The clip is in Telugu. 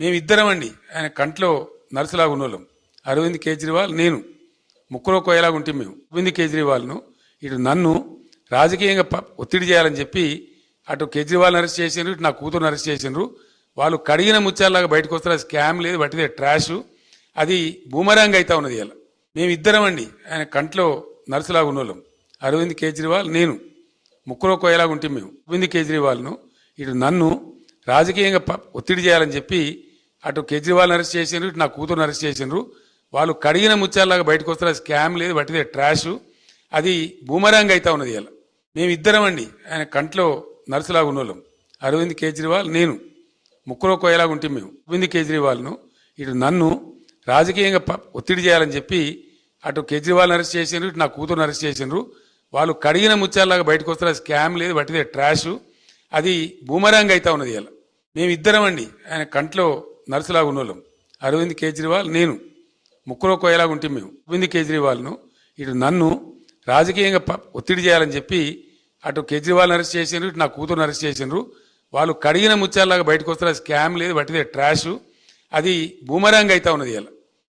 మేమిద్దరం అండి. ఆయన కంట్లో నర్సులాగా ఉన్నోళ్ళం. అరవింద్ కేజ్రీవాల్, నేను ముక్కులో కోయలాగా ఉంటే మేము అరవింద్ కేజ్రీవాల్ను ఇటు నన్ను రాజకీయంగా ఒత్తిడి చేయాలని చెప్పి అటు కేజ్రీవాల్ని అరెస్ట్ చేసిండ్రు, ఇటు నా కూతురుని అరెస్ట్ చేసిండ్రు. వాళ్ళు కడిగిన ముత్యాలలాగా బయటకు వస్తారు. స్కామ్ లేదు, బట్టిదే ట్రాష్. అది బూమరాంగ్ అవుతా ఉన్నది. ఇలా మేమిద్దరం అండి. ఆయన కంట్లో నర్సులాగా ఉన్నోళ్ళం. అరవింద్ కేజ్రీవాల్, నేను ముక్కులో కోయలాగా ఉంటే మేము అరవింద్ కేజ్రీవాల్ను ఇటు నన్ను రాజకీయంగా ఒత్తిడి చేయాలని చెప్పి అటు కేజ్రీవాల్ని అరెస్ట్ చేసిండ్రు, ఇటు నా కూతురుని అరెస్ట్ చేసిండ్రు. వాళ్ళు కడిగిన ముత్యాలలాగా బయటకు వస్తారు. స్కామ్ లేదు, బట్టిదే ట్రాష్. అది బూమరాంగ్ అవుతా ఉన్నది. ఇలా మేమిద్దరం అండి. ఆయన కంట్లో నర్సులాగా ఉన్నోళ్ళం. అరవింద్ కేజ్రీవాల్, నేను ముక్కులో కోయలాగా ఉంటే మేము అరవింద్ కేజ్రీవాల్ను ఇటు నన్ను రాజకీయంగా ఒత్తిడి చేయాలని చెప్పి అటు కేజ్రీవాల్ని అరెస్ట్ చేసిండ్రు, ఇటు నా కూతురుని అరెస్ట్ చేసిండ్రు. వాళ్ళు కడిగిన ముత్యాలలాగా బయటకు వస్తారు. స్కామ్ లేదు, బట్టిదే ట్రాష్. అది బూమరాంగ్ అవుతా ఉన్నది. ఇలా మేమిద్దరం అండి. ఆయన కంట్లో నర్సులాగా ఉన్నోళ్ళం. అరవింద్ కేజ్రీవాల్, నేను ముక్కులో కోయలాగా ఉంటే మేము అరవింద్ కేజ్రీవాల్ను ఇటు నన్ను రాజకీయంగా ఒత్తిడి చేయాలని చెప్పి అటు కేజ్రీవాల్ని అరెస్ట్ చేసిండ్రు, ఇటు నా కూతురుని అరెస్ట్ చేసిండ్రు. వాళ్ళు కడిగిన ముత్యాలలాగా బయటకు వస్తారు. స్కామ్ లేదు, బట్టిదే ట్రాష్. అది బూమరాంగ్ అవుతా ఉన్నది. ఇలా